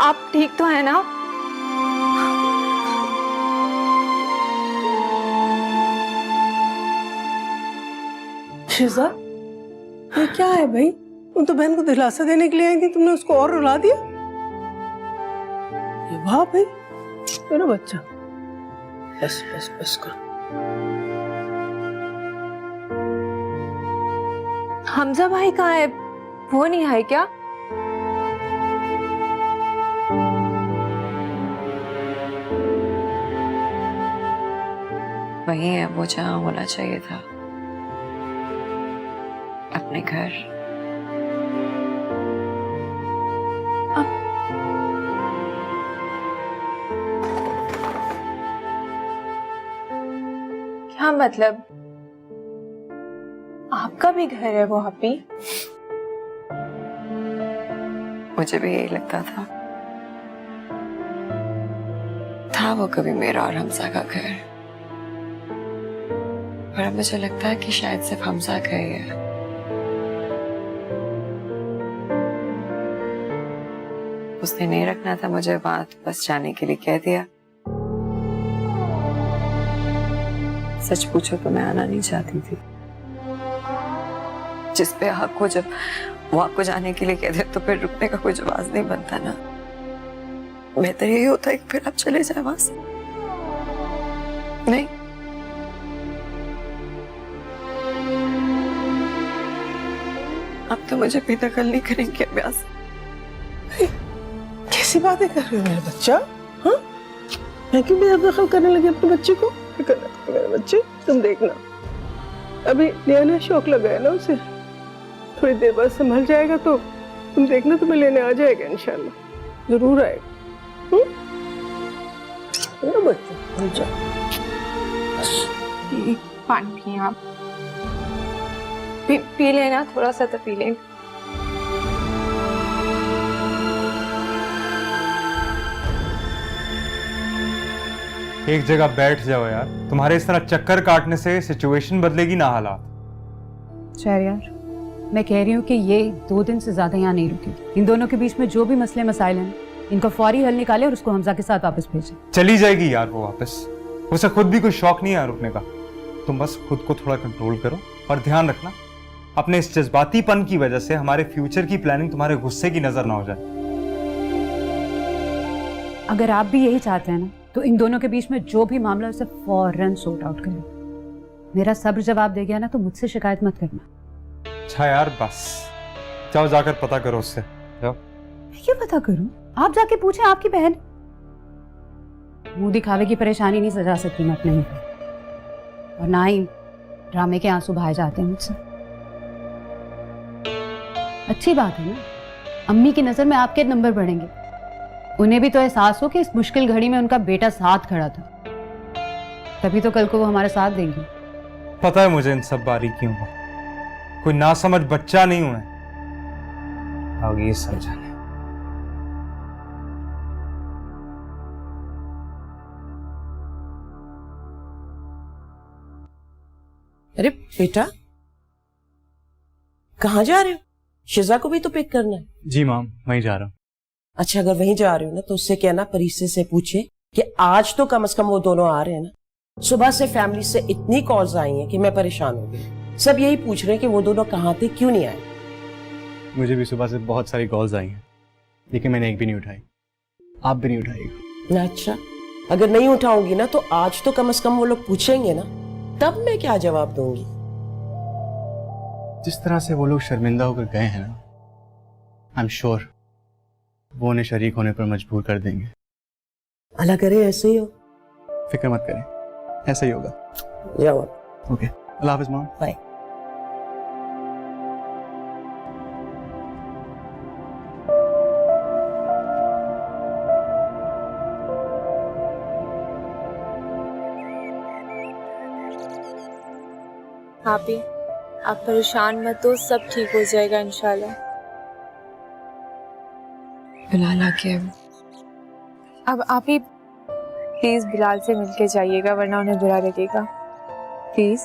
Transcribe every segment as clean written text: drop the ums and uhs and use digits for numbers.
आप ठीक तो है ना? शिजा, ये क्या है भाई? तुम तो बहन को दिलासा देने के लिए आई थी, तुमने उसको और रुला दिया। ये वाह भाई, मेरा बच्चा। बस बस बस करो। हमजा भाई कहाँ है? वो नहीं है क्या? वही है वो जहाँ होना चाहिए था, अपने घर। क्या मतलब? आपका भी घर है वहाँ पे? मुझे भी यही लगता था वो कभी मेरा और हमजा का घर, पर अब मुझे लगता है कि शायद सिर्फ हमजा का ही है। उसने नहीं रखना था मुझे बात, बस जाने के लिए कह दिया। सच पूछो तो मैं आना नहीं चाहती थी, जिस पे हक हो, जब वो आपको जाने के लिए कह दे तो फिर रुकने का कोई जवाब नहीं बनता ना। बेहतर यही होता है कि फिर आप चले जाए वहां से। नहीं, आप तो मुझे बेदखल नहीं करेंगे अभ्यास। कैसी बातें कर रहे हो मेरा बच्चा? हाँ, मैं क्यों बेदखल करने लगी अपने बच्चे को? मेरे बच्चे, तुम देखना, अभी नया नया शौक लगा है ना उसे, थोड़ी देर बाद संभल जाएगा तो तुम देखना, तुम्हें लेने आ जाएगा इंशाल्लाह, जरूर आएगा। मेरा बच्चा, पानी पिए आप। पी लेना, थोड़ा सा तो पी लें। एक जगह बैठ जाओ यार, तुम्हारे इस तरह चक्कर काटने से सिचुएशन बदलेगी ना हालात। शहरयार, मैं कह रही हूँ कि ये 2 दिन से ज्यादा यहाँ नहीं रुकी। इन दोनों के बीच में जो भी मसले मसाइल हैं, इनका फौरी हल निकाले और उसको हमजा के साथ वापस भेजें। चली जाएगी यार वो वापस, उसे खुद भी कोई शौक नहीं है रुकने का। तुम बस खुद को थोड़ा कंट्रोल करो और ध्यान रखना अपने इस जज्बातीपन की वजह से हमारे फ्यूचर की प्लानिंग तुम्हारे गुस्से की नजर ना हो जाए। अगर आप भी यही चाहते हैं ना, तो इन दोनों के बीच में जो भी मामला उसे फौरन सॉर्ट आउट करें। मेरा सब्र जवाब दे गया ना तो मुझसे शिकायत मत करना। अच्छा यार बस, जाओ जाकर पता करो उससे, जाओ। क्यों पता करूं? आप जाके पूछें, आपकी बहन। मुंह दिखावे की परेशानी नहीं सजा सकती मैं अपने मुंह पे, और ना ही ड्रामे के आंसू बहाए जाते हैं मुझसे। अच्छी बात है ना, अम्मी की नजर में आपके नंबर बढ़ेंगे। उन्हें भी तो एहसास हो कि इस मुश्किल घड़ी में उनका बेटा साथ खड़ा था, तभी तो कल को वो हमारा साथ देंगे। पता है मुझे इन सब बारीकियों का, कोई नासमझ बच्चा नहीं हूं मैं, आओ ये समझाने। अरे बेटा, कहाँ जा रहे हो? शिजा को भी तो पिक करना है। जी माम, वहीं जा रहा हूँ। अच्छा, अगर वहीं जा रहे हो ना तो उससे कहना परीसे से पूछे कि आज तो कम से कम वो दोनों आ रहे हैं ना। सुबह से फैमिली से इतनी कॉल्स आई हैं कि मैं परेशान हो गई। सब यही पूछ रहे हैं कि वो दोनों कहाँ थे, क्यों नहीं आए। मुझे भी सुबह से बहुत सारी कॉल्स आई हैं, लेकिन मैंने एक भी नहीं उठाई। आप भी नहीं उठाइएगा। अच्छा, अगर नहीं उठाऊंगी ना तो आज तो कम से कम वो लोग पूछेंगे ना, तब मैं क्या जवाब दूंगी। जिस तरह से वो लोग शर्मिंदा होकर गए हैं ना, आई एम श्योर वो उन्हें शरीक होने पर मजबूर कर देंगे। अल्लाह करे ऐसे ही हो। फिक्र मत करें, ऐसा ही होगा। जाओ। ओके, अल्लाह हाफिज माम। बाय। भाभी, आप परेशान मत हो, सब ठीक हो जाएगा इंशाल्लाह। बिलाल आके अब आप ही प्लीज बिलाल से मिलके जाइएगा, वरना उन्हें बुरा लगेगा। प्लीज।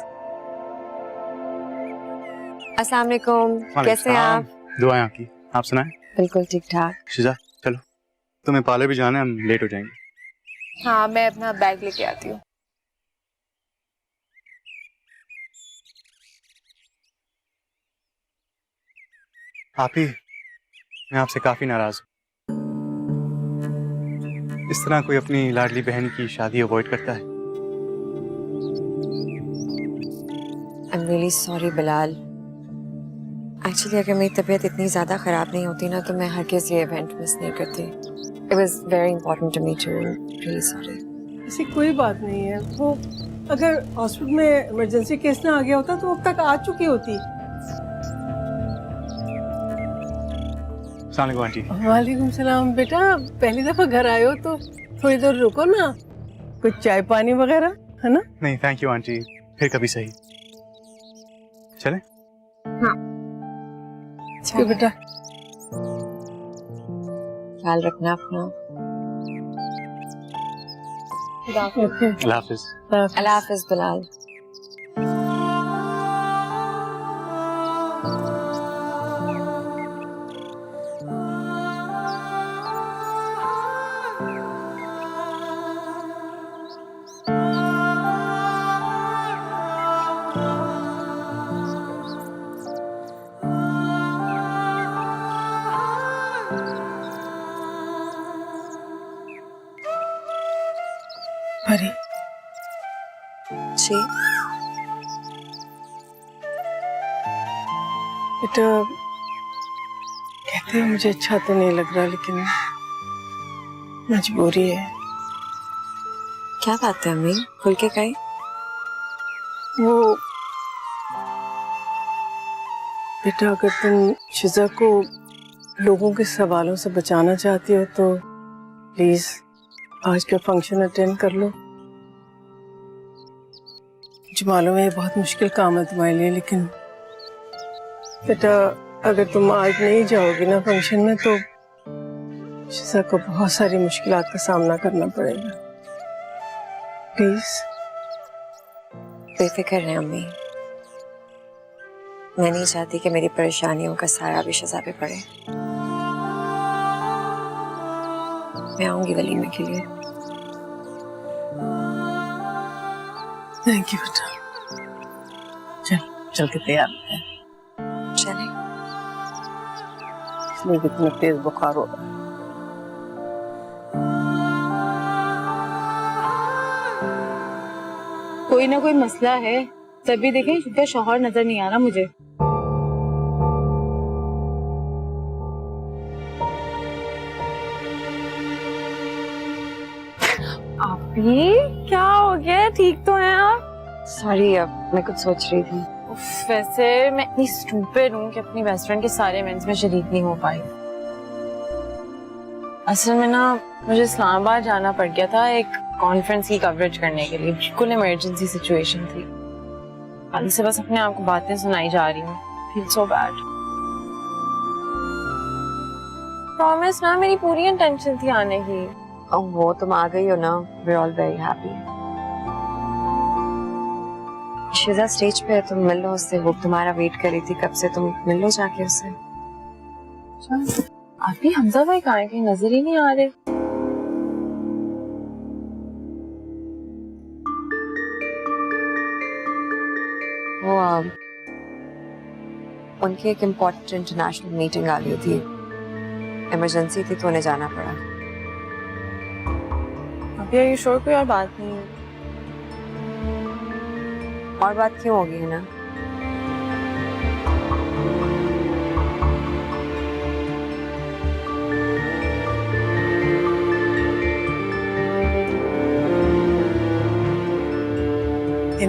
अस्सलाम वालेकुम, कैसे हैं आप? दुआएं आपकी, आप सुनाएं? बिल्कुल ठीक ठाक। शिजा चलो। तुम्हें पार्लर भी जाना है, हम लेट हो जाएंगे। हाँ, मैं अपना बैग लेके आती हूँ। आप ही, मैं आपसे काफी नाराज हूँ। इस तरह कोई अपनी लाडली बहन की शादी अवॉइड करता है? I'm really sorry Bilal. Actually अगर मेरी तबीयत इतनी ज़्यादा ख़राब नहीं होती ना तो मैं हरगिज़ ये इवेंट मिस नहीं करती। It was very important to me too. Really sorry. ऐसी कोई बात नहीं है। वो अगर हॉस्पिटल में इमरजेंसी केस ना आ गया होता तो अब तक आ चुकी होती। अस्सलाम वालेकुम आंटी। वालेकुम सलाम। बेटा पहली दफा घर आए हो तो थोड़ी देर रुको ना, कुछ चाय पानी वगैरह, है ना? नहीं थैंक यू आंटी, फिर कभी सही। चलें? ठीक बेटा। ख्याल रखना अपना। ओके। अल्लाह हाफिज। अल्लाह हाफिज़ बिलाल। परी, जी बेटा कहते हैं मुझे अच्छा तो नहीं लग रहा लेकिन मजबूरी है। क्या बात है अम्मी, खुल के कही। वो बेटा अगर तुम शिजा को लोगों के सवालों से बचाना चाहती हो तो प्लीज आज का फंक्शन अटेंड कर लो। मुझे मालूम है ये बहुत मुश्किल काम है तुम्हारे लिए, लेकिन बेटा अगर तुम आज नहीं जाओगी ना फंक्शन में तो शिजा को बहुत सारी मुश्किलात का सामना करना पड़ेगा। प्लीज। बेफिक्र है अम्मी, मैं नहीं चाहती कि मेरी परेशानियों का सारा भी शिजा पे पड़े। मैं आऊंगी वलीमे के लिए। थैंक यू बेटा। चल चल के तैयार होते हैं। चले। इसलिए कितना तेज बुखार हो रहा है। कोई ना कोई मसला है, तभी देखें शुद्ध शौहर नजर नहीं आ रहा मुझे। आप ही क्या हो गया? ठीक तो हैं आप? सॉरी, अब मैं कुछ सोच रही थी। उफ, वैसे मैं इतनी स्टूपिड हूँ कि अपनी बेस्ट फ्रेंड के सारे इवेंट्स में शरीक नहीं हो पाई। असल में ना मुझे इस्लामाबाद जाना पड़ गया था एक कॉन्फ्रेंस की कवरेज करने के लिए। बिल्कुल इमरजेंसी सिचुएशन थी। कल से बस अपने आप को बातें सुनाई जा रही हूँ। Feel so bad. प्रॉमिस ना, मेरी पूरी इंटेंशन थी आने की। और वो तुम आ गई हो ना, we're all very happy। शिजा stage पे है, तुम मिल लो उससे। वो तुम्हारा वेट कर रही थी कब से, तुम मिल लो जाके उससे। आप भी हमजा भाई कहाँ हैं? कहीं नजर ही नहीं आ रहे। वो उनकी एक इम्पोर्टेंट इंटरनेशनल मीटिंग आ गई थी, इमरजेंसी थी तो उन्हें जाना पड़ा। अभी are you sure कोई और बात नहीं है? और बात क्यों होगी, है ना?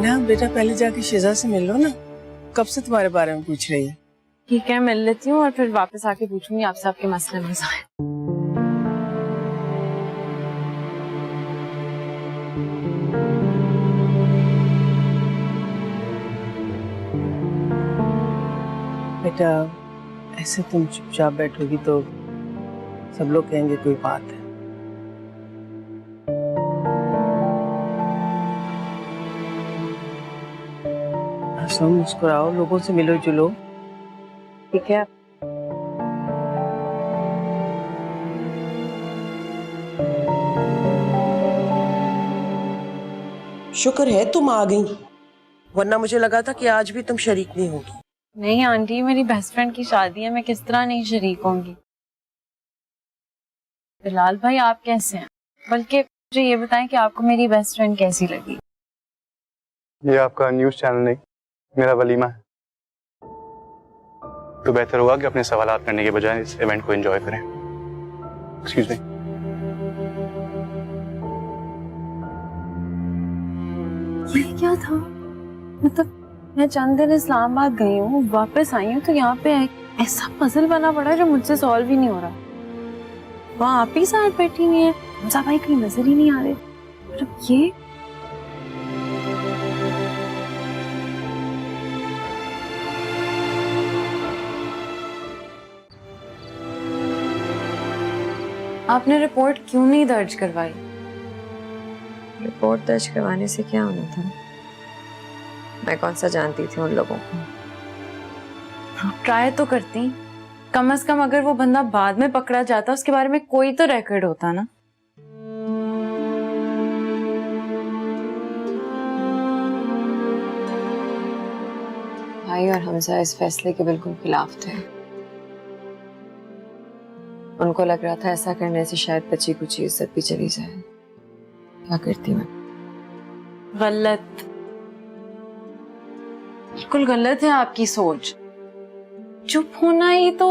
ना बेटा पहले जाके शिजा से मिल लो ना, कब से तुम्हारे बारे में पूछ रही है। ठीक है, मिल लेती हूँ और फिर वापस आके पूछूंगी आपसे आपके मसले में। बेटा ऐसे तुम चुपचाप बैठोगी तो सब लोग कहेंगे कोई बात है। हंसो, मुस्कुराओ, लोगों से मिलो जुलो। ठीक है। शुक्र है तुम आ गई, वरना मुझे लगा था कि आज भी तुम शरीक नहीं होगी। नहीं आंटी, मेरी बेस्ट फ्रेंड की शादी है, मैं किस तरह नहीं शरीक होंगी। बिलाल भाई आप कैसे हैं? बल्कि मुझे ये बताएं कि आपको मेरी बेस्ट फ्रेंड कैसी लगी? ये आपका न्यूज़ चैनल नहीं, मेरा वलीमा है, तो बेहतर होगा कि अपने सवालात करने के बजाय इस इवेंट को एंजॉय करें। Excuse me. ये क्या था? मतलब मैं चंद दिन इस्लामाबाद गई हूँ, वापस आई हूँ तो यहाँ पे ऐसा पजल बना पड़ा है जो मुझसे सॉल्व ही नहीं हो रहा। वहाँ आप ही साथ बैठी हुई हैं, हमजा भाई कहीं नजर ही नहीं आ रहे। मतलब ये आपने रिपोर्ट क्यों नहीं दर्ज करवाई? रिपोर्ट दर्ज करवाने से क्या होना था? मैं कौन सा जानती थी उन लोगों को? ट्राई तो करती, कम से कम अगर वो बंदा बाद में पकड़ा जाता उसके बारे में कोई तो रिकॉर्ड होता ना। भाई और हमजा इस फैसले के बिल्कुल खिलाफ थे। उनको लग रहा था ऐसा करने से शायद बच्ची कुछ इज्जत भी चली जाए। क्या करती मैं? गलत, बिल्कुल गलत है आपकी सोच। चुप होना ही तो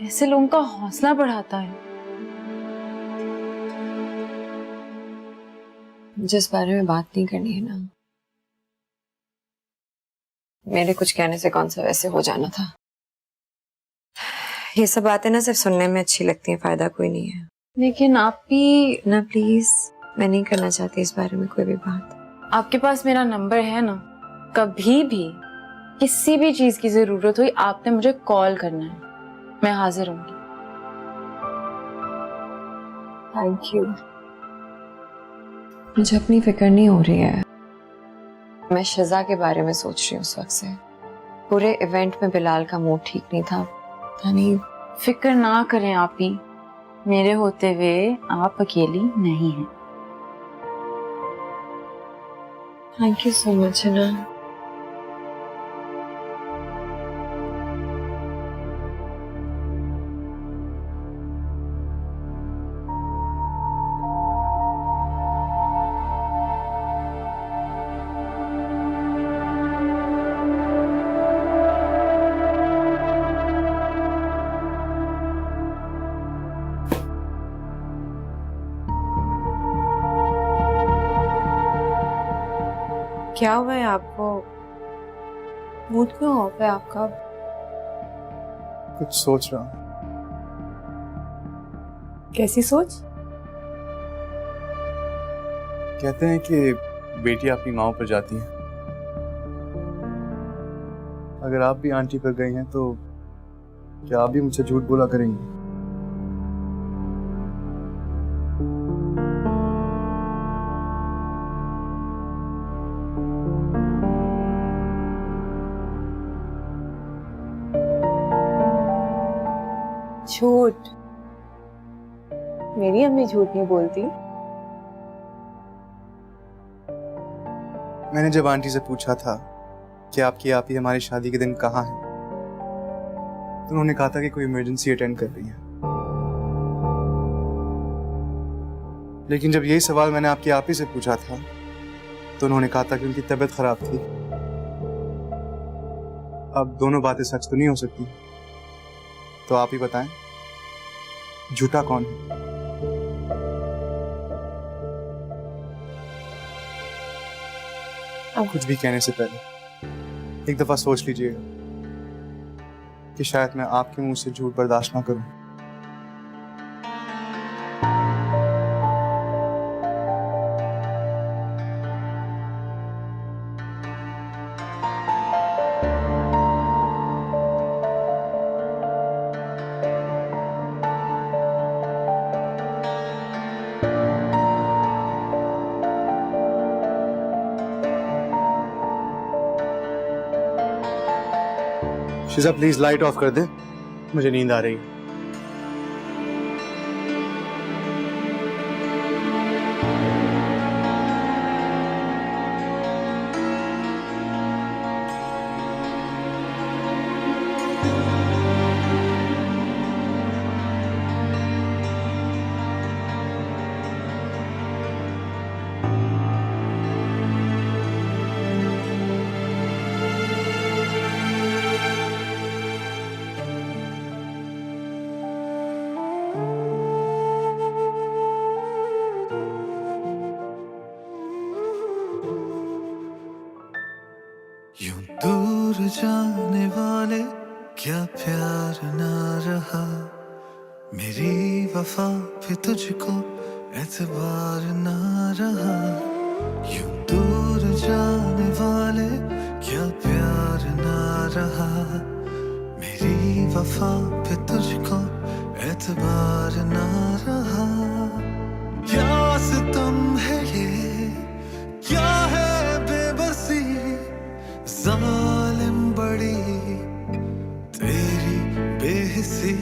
ऐसे लोगों का हौसला बढ़ाता है। मुझे इस बारे में बात नहीं करनी है ना। मेरे कुछ कहने से कौन सा वैसे हो जाना था। ये सब बातें ना सिर्फ सुनने में अच्छी लगती हैं, फायदा कोई नहीं है। लेकिन आप भी ना प्लीज, मैं नहीं करना चाहती इस बारे में कोई भी बात। आपके पास मेरा नंबर है ना, कभी भी किसी भी चीज की जरूरत हुई आपने मुझे कॉल करना है, मैं हाजिर होंगी। Thank you. मुझे अपनी फिक्र नहीं हो रही है। मैं शिजा के बारे में सोच रही हूँ उस वक्त से। पूरे इवेंट में बिलाल का मूड ठीक नहीं था। पता नहीं। फिक्र ना करें आप ही, मेरे होते हुए आप अकेली नहीं हैं। थैंक यू सो मच ना। क्या हुआ है आपको? मूड क्यों ऑफ है आपका? कुछ सोच रहा हूँ। कैसी सोच? कहते हैं कि बेटी अपनी माँ पर जाती है। अगर आप भी आंटी पर गई हैं तो क्या आप भी मुझसे झूठ बोला करेंगी? झूठ? मेरी अम्मी झूठ नहीं बोलती। मैंने जब आंटी से पूछा था कि आपकी आप ही हमारी शादी के दिन कहाँ हैं, तो उन्होंने कहा था कि कोई इमरजेंसी अटेंड कर रही है। लेकिन जब यही सवाल मैंने आपकी आप ही से पूछा था तो उन्होंने कहा था कि उनकी तबीयत खराब थी। अब दोनों बातें सच तो नहीं हो सकती, तो आप ही बताएं झूठा कौन है? कुछ भी कहने से पहले एक दफा सोच लीजिएगा कि शायद मैं आपके मुंह से झूठ बर्दाश्त ना करूं। शिजा प्लीज लाइट ऑफ कर दे, मुझे नींद आ रही है। दूर जाने वाले क्या प्यार ना रहा, मेरी वफा पे तुझको एतबार ना रहा। यूं दूर जाने वाले क्या प्यार ना रहा, मेरी वफा पे तुझको एतबार ना रहा। क्या सितम है ये, क्या है बेबसी, जालिम बड़ी तेरी बेहिसी।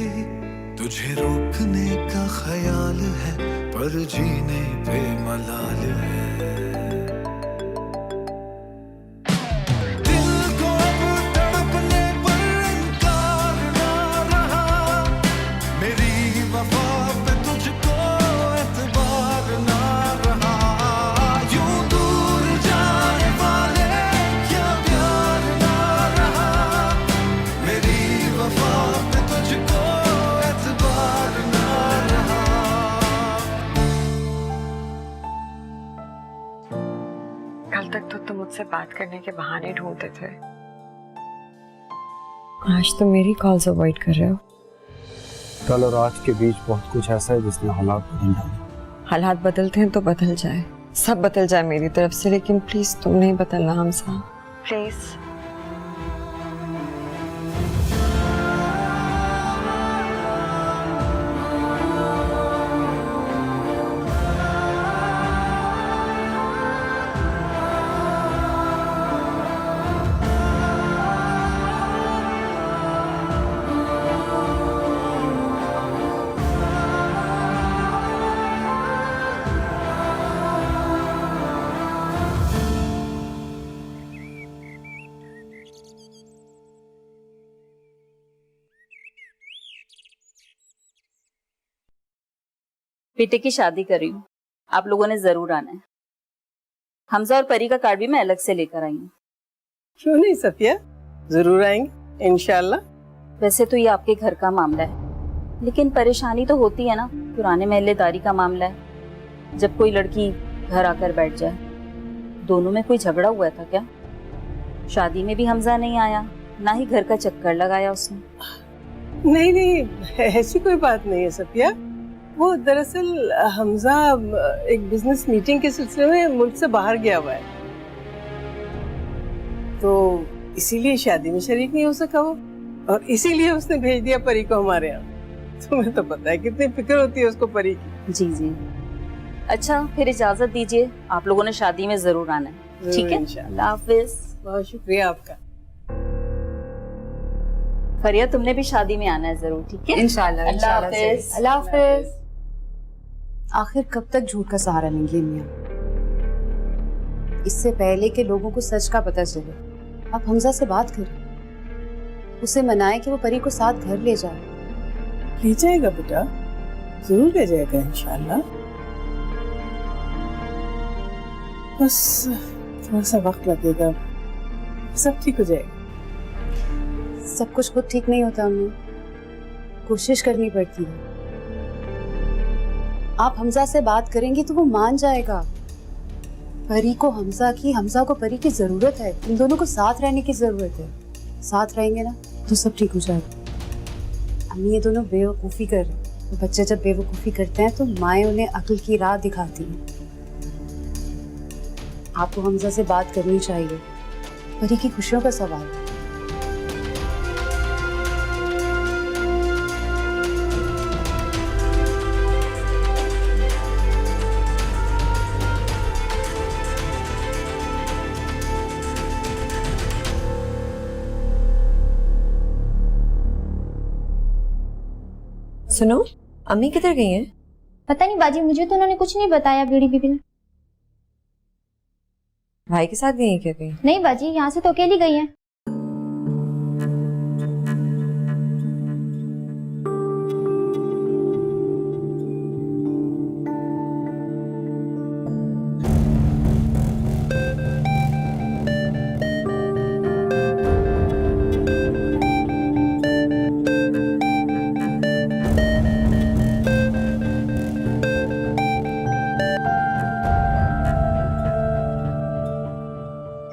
तुझे रोकने का ख्याल है पर जीने पे मलाल है। दिल को अब तड़पने पर इनकार ना रहा, मेरी वफा पे तुझको एतबार ना रहा। यूं दूर जाने वाले क्या प्यार ना रहा, मेरी वफा पे तुझको एतबार ना रहा। कल तक तो तुम मुझसे बात करने के बहाने ढूंढते थे, आज तुम मेरी कॉल्स अवॉइड कर रहे हो। कल और आज के बीच बहुत कुछ ऐसा है जिसने हालात बदल डाले। हालात बदलते हैं तो बदल जाए, सब बदल जाए मेरी तरफ से, लेकिन प्लीज तुम नहीं बदलना हमसा, प्लीज। बेटे की शादी कर रही हूँ, आप लोगों ने जरूर आना है। हमजा और परी का कार्ड भी मैं अलग से लेकर आई हूँ। क्यों नहीं सफिया, जरूर आएंगे इंशाल्लाह। वैसे तो ये आपके घर का मामला है, लेकिन परेशानी तो होती है ना, पुराने महल्लेदारी का मामला है। जब कोई लड़की घर आकर बैठ जाए, दोनों में कोई झगड़ा हुआ था क्या? शादी में भी हमजा नहीं आया, ना ही घर का चक्कर लगाया उसने। नहीं नहीं, ऐसी कोई बात नहीं है सफिया। वो दरअसल हमजा एक बिजनेस मीटिंग के सिलसिले में मुल्क से बाहर गया हुआ है, तो इसीलिए शादी में शरीक नहीं हो सका वो, और इसीलिए उसने भेज दिया परी को हमारे यहाँ। तुम्हें तो पता है कितनी फिक्र होती है उसको परी की। जी जी, अच्छा फिर इजाजत दीजिए, आप लोगों ने शादी में जरूर आना है, ठीक है? अल्लाह हाफिज। बहुत शुक्रिया आपका। फरिया, तुमने भी शादी में आना है जरूर, ठीक है? इंशाल्लाह। अल्लाह हाफिज। अल्लाह हाफिज। आखिर कब तक झूठ का सहारा लेंगे मियां? इससे पहले कि लोगों को सच का पता चले, आप हमजा से बात करें, उसे मनाएं कि वो परी को साथ घर ले जाए। ले जाएगा बेटा, जरूर ले जाएगा इंशाल्लाह। बस थोड़ा सा वक्त लगेगा, सब ठीक हो जाएगा। सब कुछ खुद ठीक नहीं होता, हमें कोशिश करनी पड़ती है। आप हमजा से बात करेंगी तो वो मान जाएगा। परी को हमजा की, हमजा को परी की जरूरत है। इन दोनों को साथ रहने की जरूरत है। साथ रहेंगे ना तो सब ठीक हो जाएगा। अम्मी ये दोनों बेवकूफ़ी कर रहे हैं, तो बच्चे जब बेवकूफ़ी करते हैं तो माएँ उन्हें अक्ल की राह दिखाती हैं। आपको हमजा से बात करनी चाहिए, परी की खुशियों का सवाल है। सुनो, अम्मी किधर गई हैं? पता नहीं बाजी, मुझे तो उन्होंने कुछ नहीं बताया बीड़ी बीबी ने। भाई के साथ गई हैं क्या कहीं? नहीं बाजी, यहाँ से तो अकेली गई हैं।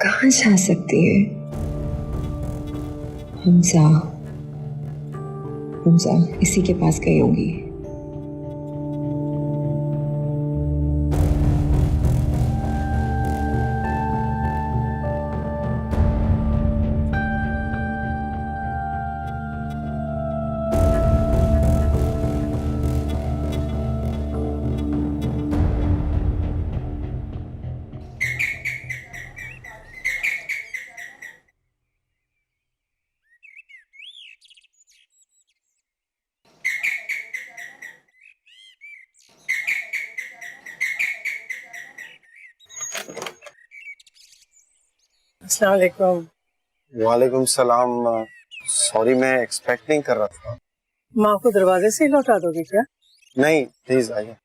कहाँ जा सकती है? हमजा हमजा इसी के पास गई होगी। अस्सलाम वालेकुम। वालेकुम सलाम। सॉरी, मैं एक्सपेक्ट नहीं कर रहा था। माँ को दरवाजे से ही लौटा दोगे क्या? नहीं, प्लीज आइए।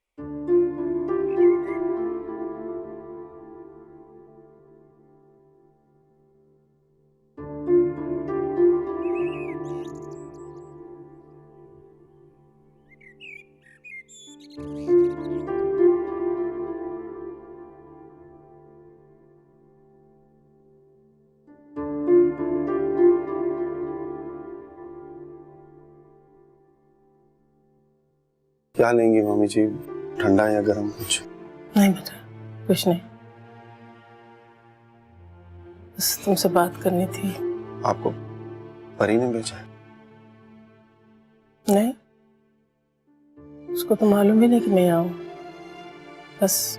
क्या लेंगी मम्मी जी, ठंडा या गर्म कुछ? नहीं बेटा, कुछ नहीं, बस तुमसे बात करनी थी। आपको परी ने भेजा है? नहीं, उसको तो मालूम भी नहीं कि मैं आऊं, बस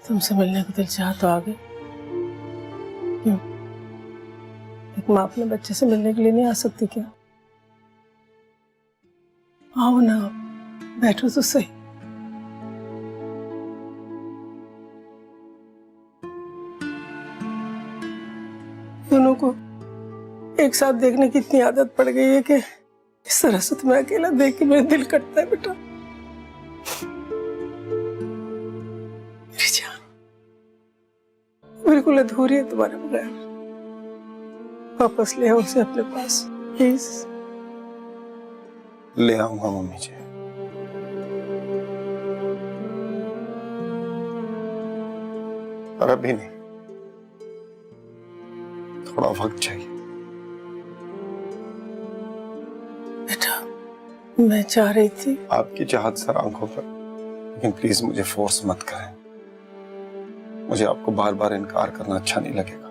तुमसे मिलने को दिल चाह तो आ गई। क्यों, एक माँ अपने बच्चे से मिलने के लिए नहीं आ सकती क्या? आओ ना, बैठो तो सही। दोनों को एक साथ देखने की इतनी आदत पड़ गई है कि इस तरह से तुम्हें अकेला देख के मेरा दिल कटता है बेटा। मेरी जान बिल्कुल अधूरी है तुम्हारे बगैर। वापस ले आओ उसे अपने पास प्लीज। ले आऊंगा मम्मी जी। पर अभी नहीं, थोड़ा वक्त चाहिए। बेटा, मैं चाह रही थी। आपकी चाहत सर आंखों पर, लेकिन प्लीज मुझे फोर्स मत करें। मुझे आपको बार बार इनकार करना अच्छा नहीं लगेगा।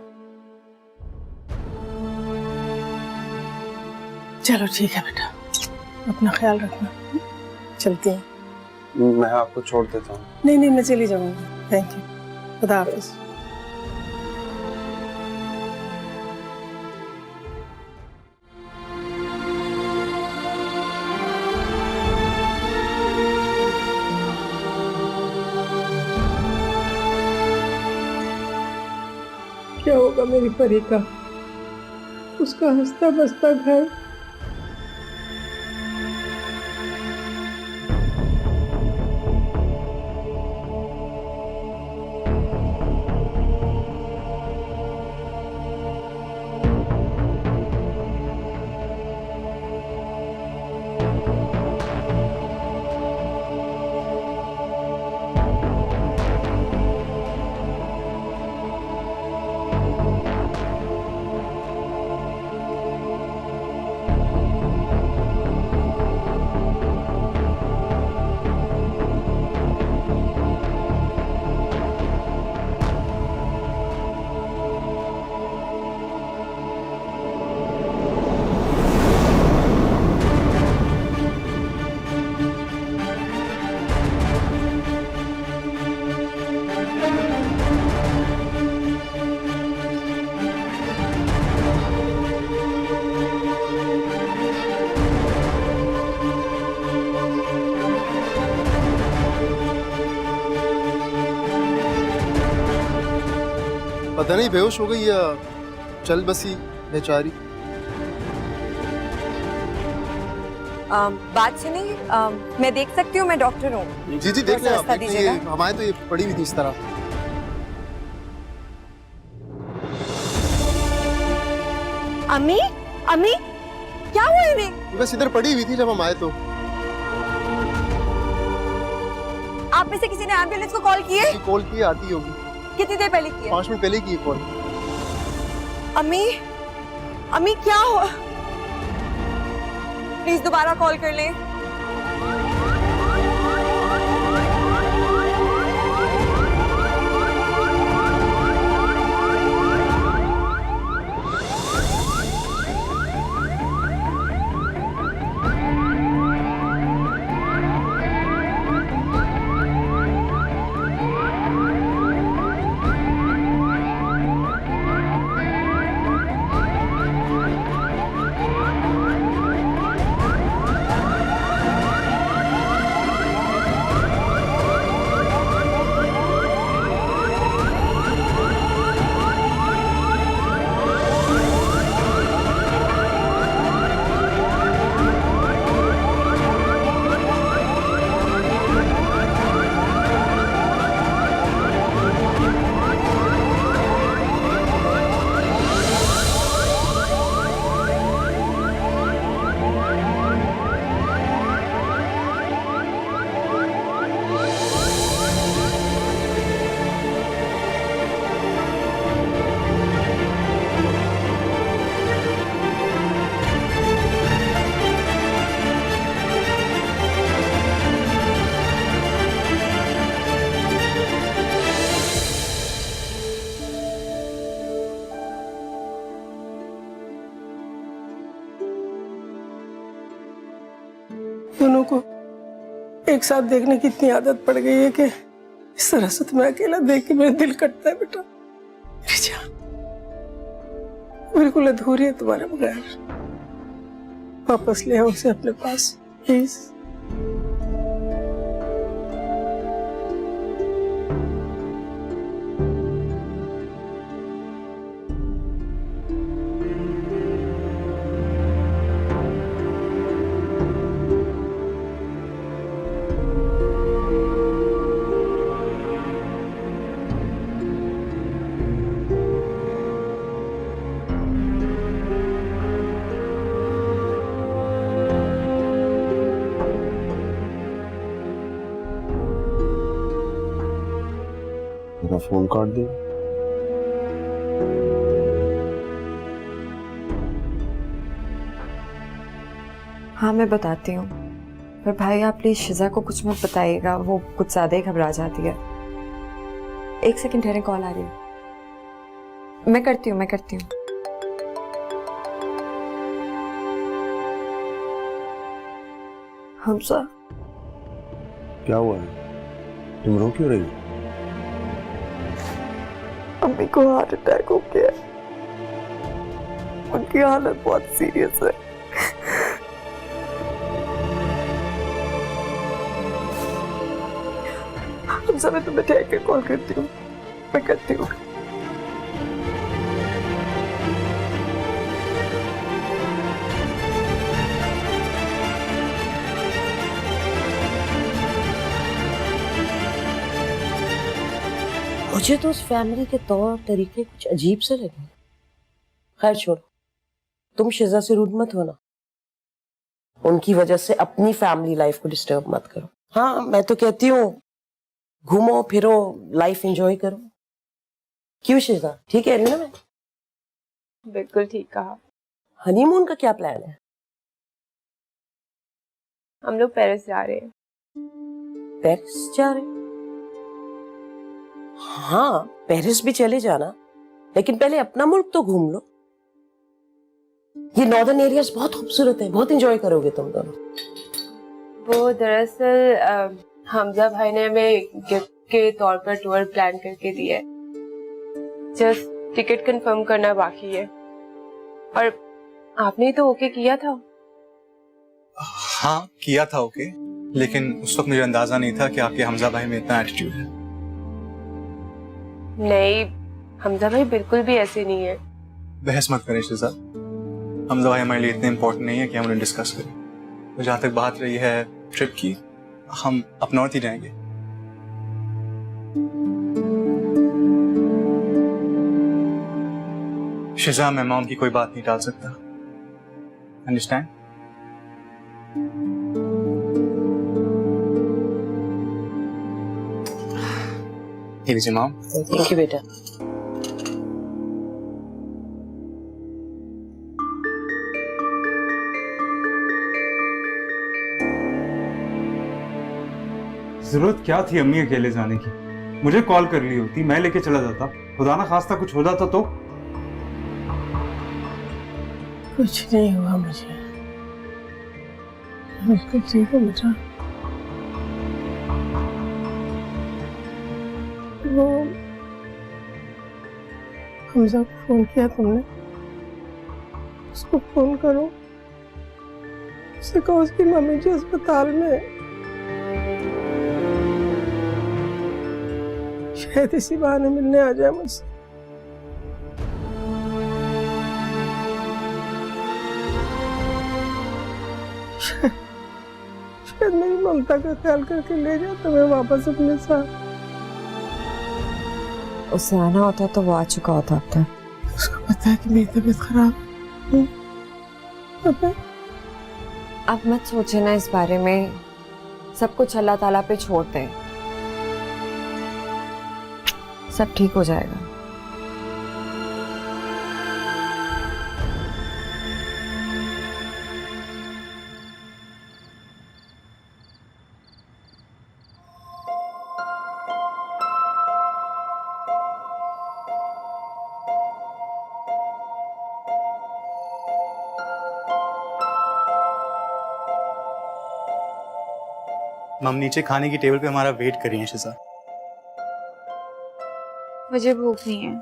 चलो ठीक है बेटा, अपना ख्याल रखना। चलती हूँ। मैं आपको छोड़ देता हूँ। नहीं, मैं चली जाऊंगी। थैंक यू, खुदा हाफिज। क्या होगा मेरी परी का? उसका हंसता बसता घर। पता नहीं बेहोश हो गई या चल बसी बेचारी। बात सुनिए, मैं देख सकती हूँ, मैं डॉक्टर हूँ। जी देख लें आप, रास्ता दीजिएगा। हमारे तो ये पड़ी हुई थी इस तरह। अम्मी, अम्मी, क्या हुआ इन्हें? बस इधर पड़ी हुई थी जब हम आए तो। आप में से किसी ने एम्बुलेंस को कॉल किए? कॉल की आती होगी। कितनी देर पहले किए? 5 मिनट पहले की कॉल। अम्मी, अम्मी क्या हुआ? प्लीज दोबारा कॉल कर ले। दोनों को एक साथ देखने की इतनी आदत पड़ गई है कि इस तरह से तुम्हें अकेला देख के मेरा दिल कटता है बेटा। मेरी जान बिल्कुल अधूरी है तुम्हारे बगैर। वापस ले आओ उसे अपने पास प्लीज। मेरा फोन काट दे। हाँ मैं बताती हूँ, पर भाई आप प्लीज शिजा को कुछ मत बताइएगा, वो कुछ ज्यादा ही घबरा जाती है। एक सेकंड ठहरे, कॉल आ रही है। मैं करती हूँ। हमसा क्या हुआ है? तुम रो क्यों रही हो? अम्मी को हार्ट अटैक हो गया, उनकी हालत बहुत सीरियस है। तुम समय तुम्हें ठहर के कॉल करती हूँ, मैं करती हूँ। मुझे तो उस फैमिली के तौर तरीके कुछ अजीब से लगे। खैर छोड़ो, तुम शिजा से रूड मत होना, उनकी वजह से अपनी फैमिली लाइफ को डिस्टर्ब मत करो। हाँ मैं तो कहती हूँ घूमो फिरो, लाइफ एंजॉय करो। क्यों शिजा, ठीक कह रही हूँ ना मैं? बिल्कुल ठीक कहा। हनीमून का क्या प्लान है? हम लोग पेरिस जा रहे हैं। पेरिस जा रहे? हाँ पेरिस भी चले जाना, लेकिन पहले अपना मुल्क तो घूम लो। ये नॉर्दर्न एरियाज बहुत खूबसूरत है, बहुत एंजॉय करोगे तुम दोनों। वो दरअसल हमजा भाई ने हमें गिफ्ट के तौर पर टूर प्लान करके दिया है, जस्ट टिकट कंफर्म करना बाकी है। और आपने तो ओके किया था? हाँ किया था ओके, लेकिन उस वक्त मुझे अंदाजा नहीं था कि आपके हमजा भाई में इतना एटीट्यूड है। नहीं, हमजा भाई बिल्कुल भी ऐसे नहीं है। बहस मत करें शिजा, हमजा भाई हमारे लिए इतने इंपॉर्टेंट नहीं है कि हम उन्हें डिस्कस करें। तो जहां तक बात रही है ट्रिप की, हम अप नॉर्थ ही जाएंगे। शिजा मैं मॉम की कोई बात नहीं टाल सकता, अंडरस्टैंड? ये लीजिए मॉम। थैंक यू बेटा। जरूरत क्या थी अम्मी अकेले जाने की? मुझे कॉल कर ली होती, मैं लेके चला जाता। खुदा ना खास्ता कुछ हो जाता तो। कुछ नहीं हुआ मुझे, बिल्कुल ठीक हूँ बेटा। वो हमजा को फोन किया तुमने? उसको फोन करो, उससे कहो उसकी मम्मी जी अस्पताल में है। शायद इसी बहाने मिलने आ जाए मुझसे। शायद मेरी ममता का ख्याल करके ले जाता मैं वापस अपने साथ। उससे आना होता तो वो आ चुका होता अब तक। उसको पता है कि मेरी तबीयत खराब है, पता है? आप मत सोचे ना इस बारे में, सब कुछ अल्लाह ताला पे छोड़ दें, सब ठीक हो जाएगा। मम नीचे खाने की टेबल पे हमारा वेट कर रही हैं शिजा। मुझे भूख नहीं है।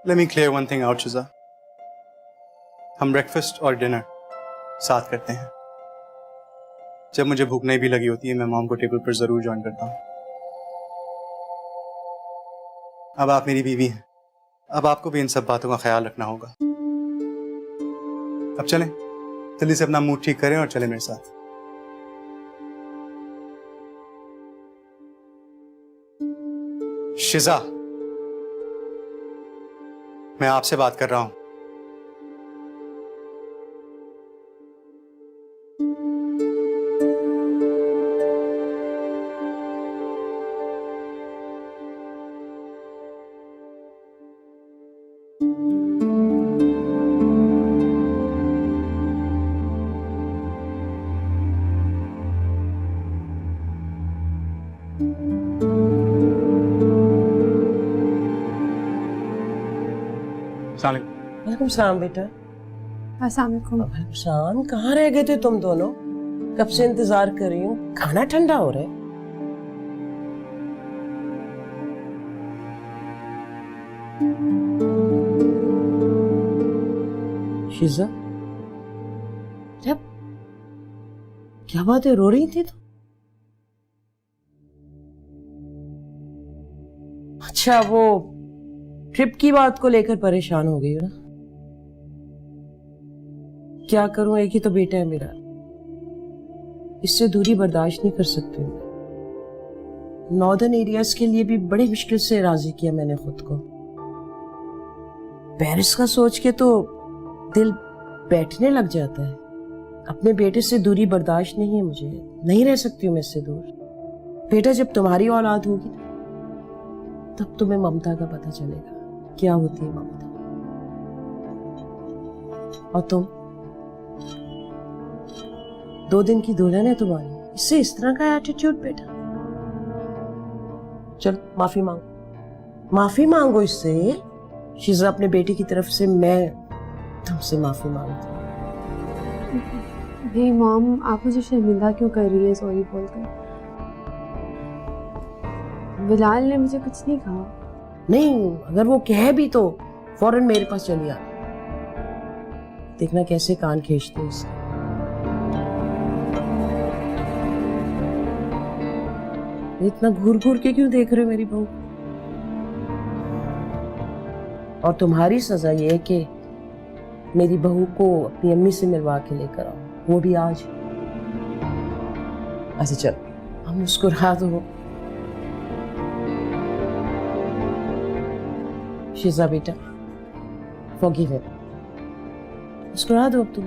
Let me clear one thing out शिजा, हम ब्रेकफास्ट और डिनर साथ करते हैं। जब मुझे भूख नहीं भी लगी होती है मैं मॉम को टेबल पर जरूर ज्वाइन करता हूँ। अब आप मेरी बीवी हैं, अब आपको भी इन सब बातों का ख्याल रखना होगा। अब चलें, जल्दी से अपना मूड ठीक करें और चलें मेरे साथ। शिजा, मैं आपसे बात कर रहा हूं। वालेकुम सलाम बेटा। अस्सलाम वालेकुम। वालेकुम सलाम। कहाँ रह गए थे तुम दोनों? कब से इंतजार कर रही हूँ, खाना ठंडा हो रहा है। शिजा, क्या बात है, रो रही थी तो? अच्छा, वो ट्रिप की बात को लेकर परेशान हो गई हो ना? क्या करूं, एक ही तो बेटा है मेरा, इससे दूरी बर्दाश्त नहीं कर सकती हूं। नॉर्दर्न एरियाज के लिए भी बड़ी मुश्किल से राजी किया मैंने खुद को। पेरिस का सोच के तो दिल बैठने लग जाता है। अपने बेटे से दूरी बर्दाश्त नहीं है मुझे, नहीं रह सकती हूँ मैं इससे दूर। बेटा, जब तुम्हारी औलाद होगी तब तुम्हें ममता का पता चलेगा, क्या होती है ममता। और तुम 2 दिन की दुल्हन है तुम्हारी, इससे इस तरह का एटीट्यूड बेटा। चल माफी मांगो, माफी मांगो इससे। शिजा, अपने बेटे की तरफ से मैं तुमसे माफी मांगती हूँ। हे मॉम, आप मुझे शर्मिंदा क्यों कर रही है सॉरी बोलकर? बिलाल ने मुझे कुछ नहीं कहा। नहीं, अगर वो कहे भी तो फौरन मेरे पास चली आ। देखना कैसे कान खींचते हैं इसके। इतना घूर घूर के क्यों देख रहे हो मेरी बहू? और तुम्हारी सजा ये है कि मेरी बहू को अपनी अम्मी से मिलवा के लेकर आओ, वो भी आज। अच्छा चल, हम मुस्कुरा दो। शिजा बेटा, फॉरगिव हिम, मुस्कुरा दो अब तुम।